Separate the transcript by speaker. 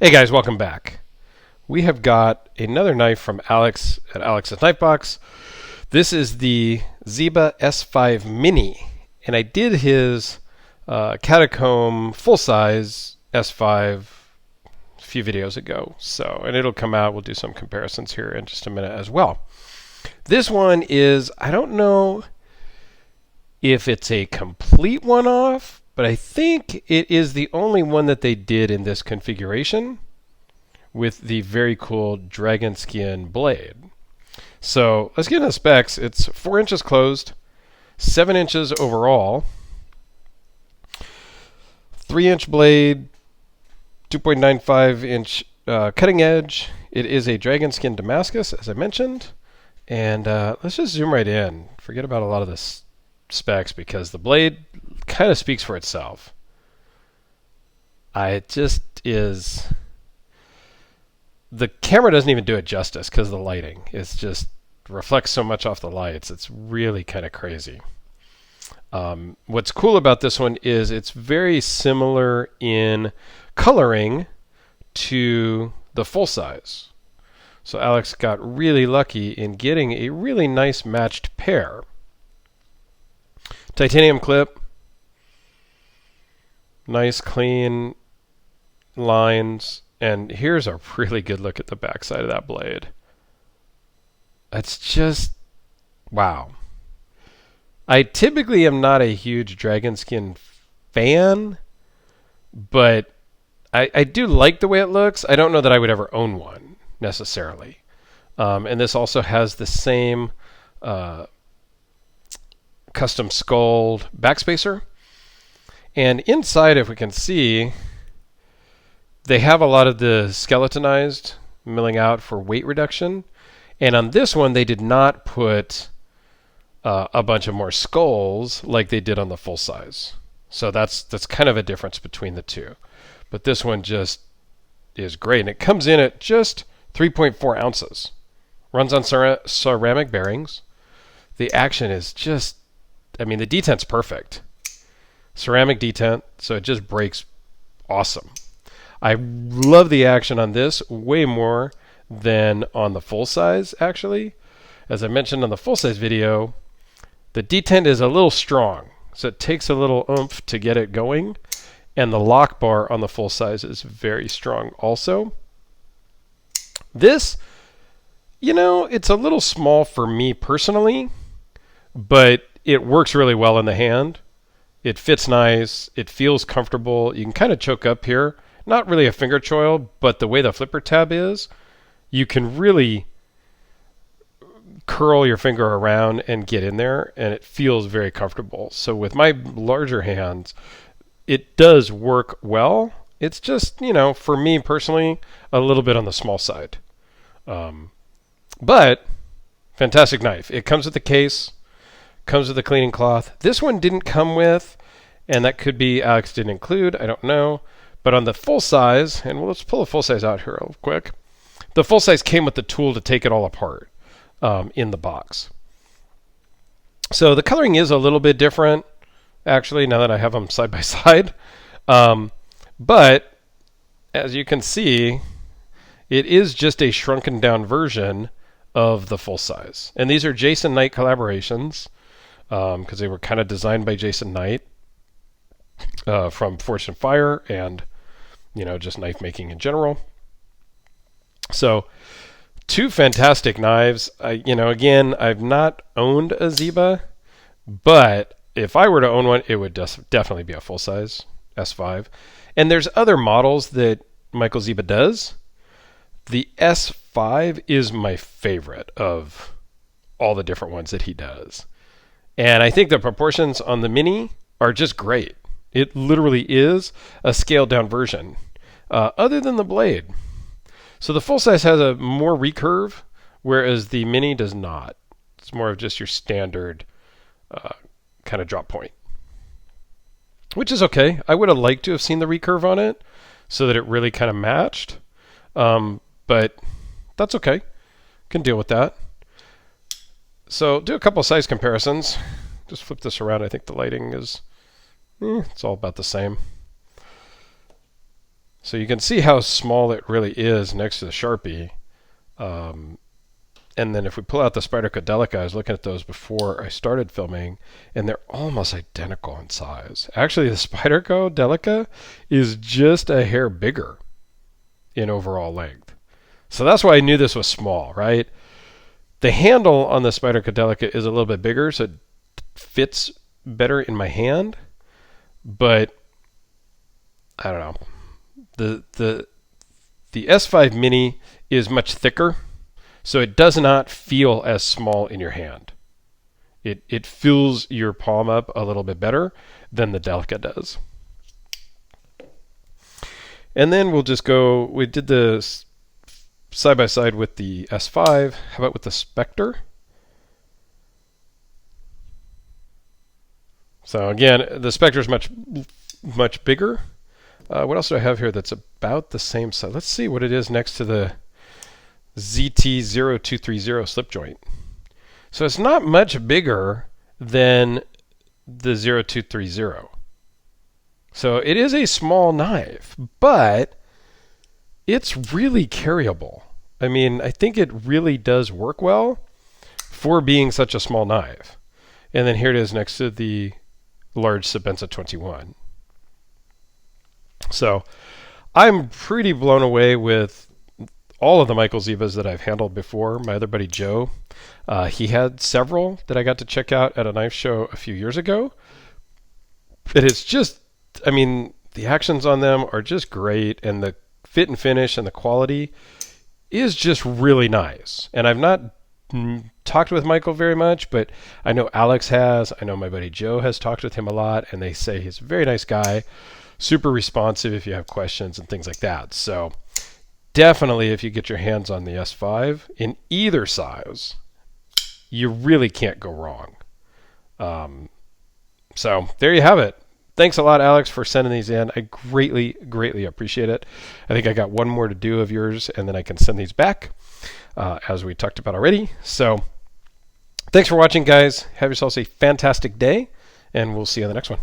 Speaker 1: Hey guys, welcome back. We have got another knife from Alex at Alex's Knife Box. This is the Zieba S5 Mini, and I did his Catacomb full-size S5 a few videos ago. And it'll come out. We'll do some comparisons here in just a minute as well. This one is, I don't know if it's a complete one-off, but I think it is the only one that they did in this configuration with the very cool dragon skin blade. So let's get into the specs. It's 4 inches closed, 7 inches overall, 3-inch blade, 2.95-inch cutting edge. It is a dragon skin Damascus, as I mentioned. And let's just zoom right in. Forget about a lot of this specs because the blade kind of speaks for itself. It just is. The camera doesn't even do it justice because the lighting is just reflects so much off the lights. It's really kind of crazy. What's cool about this one is it's very similar in coloring to the full size. So Alex got really lucky in getting a really nice matched pair. Titanium clip, nice clean lines, and here's a really good look at the backside of that blade. It's just wow. I typically am not a huge dragon skin fan, but I do like the way it looks. I don't know that I would ever own one necessarily. And this also has the same custom skulled backspacer. And inside, if we can see, they have a lot of the skeletonized milling out for weight reduction. And on this one, they did not put a bunch of more skulls like they did on the full size. So that's kind of a difference between the two. But this one just is great. And it comes in at just 3.4 ounces. Runs on ceramic bearings. The action is just, the detent's perfect. Ceramic detent, so it just breaks awesome. I love the action on this way more than on the full size, actually. As I mentioned on the full size video, the detent is a little strong, so it takes a little oomph to get it going. And the lock bar on the full size is very strong also. This, it's a little small for me personally, but it works really well in the hand. It fits nice. It feels comfortable. You can kind of choke up here. Not really a finger choil, but the way the flipper tab is, you can really curl your finger around and get in there, and it feels very comfortable. So with my larger hands, it does work well. It's just, for me personally, a little bit on the small side. But fantastic knife. It comes with the case, comes with a cleaning cloth. This one didn't come with, and that could be Alex didn't include, I don't know. But on the full size, and let's pull the full size out here real quick. The full size came with the tool to take it all apart in the box. So the coloring is a little bit different, actually, now that I have them side by side. But as you can see, it is just a shrunken down version of the full size. And these are Jason Knight collaborations because they were kind of designed by Jason Knight from Forged in Fire and just knife making in general. So, two fantastic knives. Again, I've not owned a Zieba, but if I were to own one, it would definitely be a full-size S5. And there's other models that Michael Zieba does. The S5 is my favorite of all the different ones that he does. And I think the proportions on the Mini are just great. It literally is a scaled-down version, other than the blade. So the full-size has a more recurve, whereas the Mini does not. It's more of just your standard kind of drop point, which is okay. I would have liked to have seen the recurve on it so that it really kind of matched, but that's okay. Can deal with that. So do a couple size comparisons. Just flip this around. I think the lighting is... it's all about the same. So you can see how small it really is next to the Sharpie. And then if we pull out the Spyderco Delica, I was looking at those before I started filming, and they're almost identical in size. Actually, the Spyderco Delica is just a hair bigger in overall length. So that's why I knew this was small, right? The handle on the Spyderco Delica is a little bit bigger, so it fits better in my hand. But I don't know. The S5 Mini is much thicker, so it does not feel as small in your hand. It fills your palm up a little bit better than the Delica does. And then we'll just go, we did the side by side with the S5. How about with the Spectre? So again, the Spectre is much bigger. What else do I have here that's about the same size? Let's see what it is next to the ZT0230 slip joint. So it's not much bigger than the 0230. So it is a small knife, but it's really carryable. I mean, I think it really does work well for being such a small knife. And then here it is next to the large Sebenza 21. So I'm pretty blown away with all of the Michael Ziebas that I've handled before. My other buddy Joe, he had several that I got to check out at a knife show a few years ago. It is just, I mean, the actions on them are just great, and the fit and finish and the quality is just really nice. And I've not talked with Michael very much, but I know Alex has. I know my buddy Joe has talked with him a lot, and they say he's a very nice guy, super responsive if you have questions and things like that. So definitely, if you get your hands on the S5 in either size, you really can't go wrong. So there you have it. Thanks a lot, Alex, for sending these in. I greatly, greatly appreciate it. I think I got one more to do of yours, and then I can send these back, as we talked about already. So thanks for watching, guys. Have yourselves a fantastic day, and we'll see you on the next one.